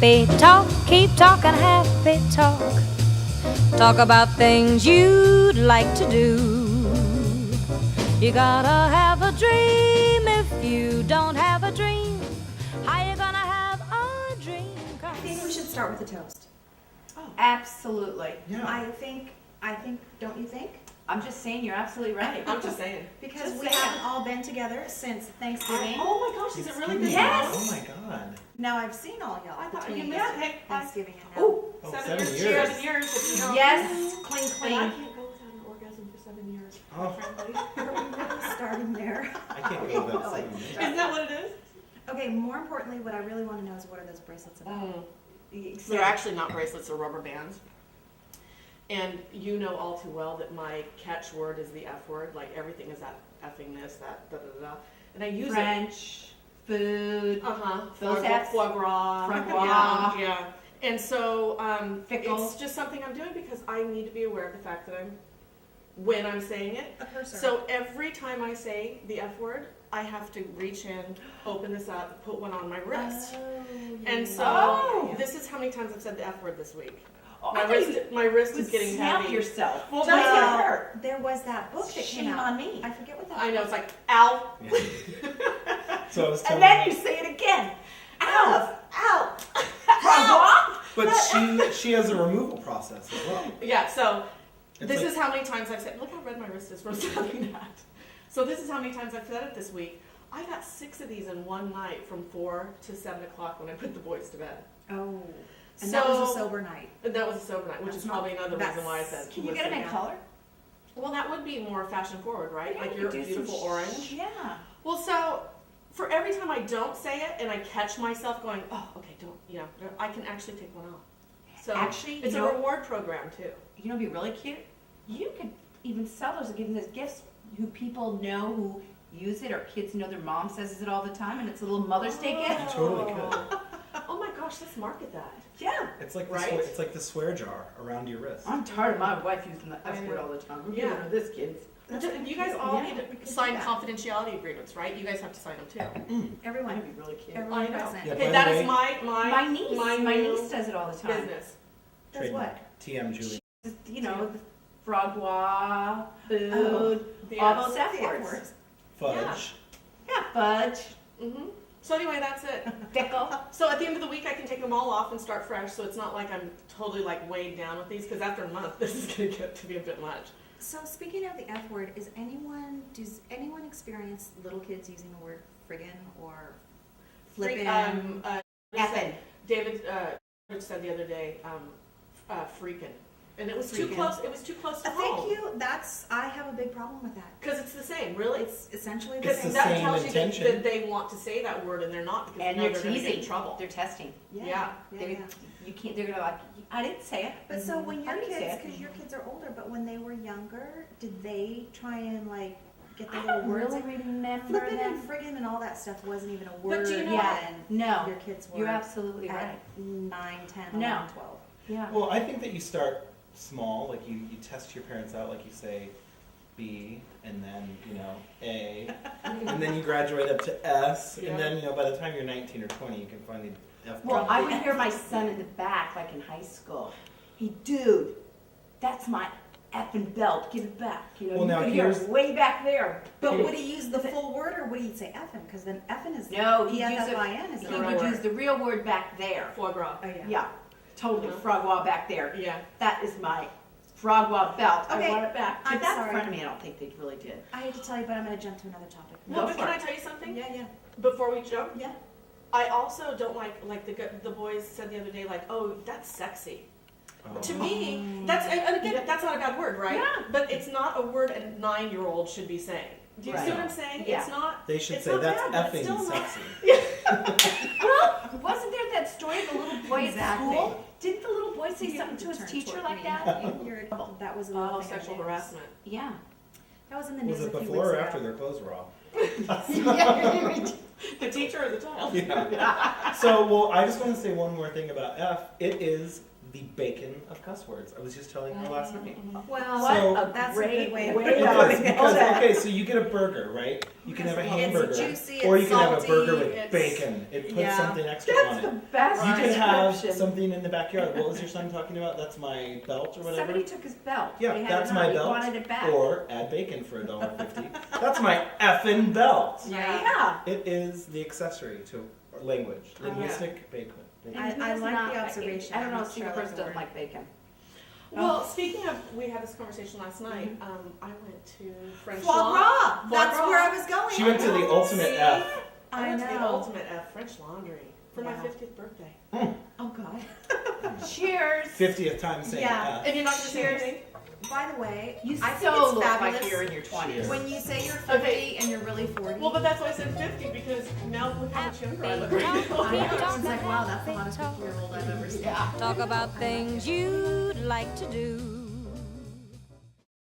happy talk. Keep talking happy talk. Talk about things you'd like to do. You gotta have a dream. If you don't have a dream, how you gonna have a dream? I think we should start with the toast. Absolutely. Yeah. I think, don't you think? I'm just saying, you're absolutely right. I'm just saying. Because Just we saying. haven't all been together since Thanksgiving. Oh my gosh, is it really been Yes. Oh my god. Now I've seen all y'all I thought between you meant, hey, Thanksgiving and now. Oh, Oh, 7 7 years. years. 7 years. If you don't. yes, clean, And I clean. can't go without an orgasm for 7 years. Oh. Frankly. Starting there. I can't go without saying that. Isn't that what it is? Okay, more importantly, what I really want to know is what are those bracelets about? They're actually not bracelets, they're rubber bands. And you know all too well that my catchword is the F word. Like everything is that effing this, that, da da da. And I use French, food, Foie Those Fs? foie gras. Foie gras. Yeah. And so Fickle. it's just something I'm doing because I need to be aware of the fact that when I'm saying it. A purser. So every time I say the F word, I have to reach in, open this up, put one on my wrist. And so Oh. this is how many times I've said the F word this week. Oh, My I thought wrist, my wrist you is getting snap heavy. yourself. Well, Don't that's get what- hurt. There was that book that came Shame out. on me. I forget what that I know, was. it's like, ow. So I was telling And then you say it again. Ow, ow. Ow. But she has a removal process as well. Yeah, so It's this like- is how many times I've said, look how red my wrist is from saying that. So this is how many times I've said it this week. I got 6 of these in one night from 4 to 7 o'clock when I put the boys to bed. Oh. And that was a So- sober night. And that was a sober night, which That's is probably another that's- reason why I said. Can you get them in listen. color? Well, that would be more fashion forward, right? Yeah, Like you your could do some beautiful orange. Yeah. Well, so for every time I don't say it and I catch myself going, oh, okay, I can actually take one off. So Actually, it's you a know- reward program too. You know, what'd be really cute. You could even sell those and give them as gifts who people know who use it, or kids know their mom says it all the time, and it's a little Mother's Day gift. You totally could. Oh my gosh, let's market that. Yeah. It's like Right? it's like the swear jar around your wrist. I'm tired of my wife using the F I word know. all the time. We're Yeah. giving her this, kids. You guys all Yeah, need we to could sign do that. confidentiality agreements, right? You guys have to sign them too. Everyone. That'd be really cute. Everyone I know. present. Yeah, Okay, by that the is way- my My new niece does it all the time. business. Does Trademark. what? TM Julie. You know, the frogwa, food, The all Fs. those F The F words. words. Fudge. Yeah, fudge, Mm-hmm. So anyway, that's it. fickle. So at the end of the week, I can take them all off and start fresh. So it's not like I'm totally like weighed down with these because after a month, this is gonna get to be a bit much. So speaking of the F word, does anyone experience little kids using the word friggin' or flippin'? Effin'. David said the other day, freaking, and it was too Freaking. close. It was too close to Thank home. you. I have a big problem with that. Because it's the same, really. It's essentially the Because the same. that same tells you intention. that they want to say that word and they're not because And they know they're they're going to get in teasing. trouble. They're testing. Yeah. They're, You can't. They're gonna like. I didn't say it. But so when I your didn't say kids, it. because your kids are older, but when they were younger, did they try and like get the I little don't words? really remember Flippin' and them. friggin' and all that stuff wasn't even a But word do you know- Yeah. when No. your kids were You're absolutely right. at 9, 10, No. 11, 12. Yeah. Well, I think that you start small, like you test your parents out, like you say B, and then, A, and then you graduate up to S, Yeah. and then, by the time you're 19 or 20, you can finally F. Well, I would hear my son in the back, like in high school. Hey, dude, that's my effing belt. Give it back. Well, you now could hear here's- it way back there. But Okay. would he use the full word or would he say effing? Because then effing is No, he'd use it. E-F-F-I-N is He the would right word. use the real word back there. Foie gras. Oh yeah. Yeah, totally. Uh-huh. Frogwa back there. Yeah. That is my frogwa belt. Okay, I want it back. I'm Did that sorry. in front of me? I don't think they really did. I hate to tell you, but I'm going to jump to another topic. Go Well, but for can I it. tell you something? Yeah. Before we jump? Yeah. I also don't like the boys said the other day, like, oh, that's sexy. Oh. To me, that's, and again, that's not a bad word, right? Yeah. But it's not a word a 9-year-old should be saying. Do you see Right. what I'm saying? Yeah. It's not. They should it's say not that's bad, but it's effing still not- sexy. Well, wasn't there that story of the little boy Exactly. at school? Didn't the little boy say You something have to to his turn teacher toward like me. that? That was another Oh, thing in sexual the news. harassment. Yeah. That was in the news Was it a few before weeks or ago. after their clothes were off? The teacher or the child? Yeah. So, well, I just want to say one more thing about F. It is the bacon of cuss words. I was just telling her last night. Well, What So- a that's a great good way of way putting to it. Because, go there. okay, so you get a burger, right? You can have a It's hamburger, juicy, or you it's can have a salty, burger with it's- bacon. It puts Yeah. something extra That's on the it. best You can have description. something in the backyard. What was your son talking about? That's my belt or whatever. Somebody took his belt. Yeah, They had that's it my on. He belt. wanted it back. Or add bacon for $1.50. That's my effing belt. Yeah. It is the accessory to language, linguistic bacon. I And like who's the not- observation. I don't I'm know, not a single sure I like person the doesn't word. like bacon. Well, speaking of, we had this conversation last night. I went to French Foie Laundry. gras. That's where I was going. She went to the ultimate F. I went to the know. ultimate F, French Laundry, for my Yeah. 50th birthday. Oh God. Cheers. 50th time saying Yeah. F. And you're not going to say Cheers. anything? By the way, You I think so it's look fabulous like you're in your 20s. Cheers. when you say you're 50 Okay. and you're really 40. Well, but that's why I said 50, because now look how much younger I look Happy right talk, now. Everyone's like, wow, that's the hottest 50-year-old I've ever seen. Yeah. Talk about things you'd like to do.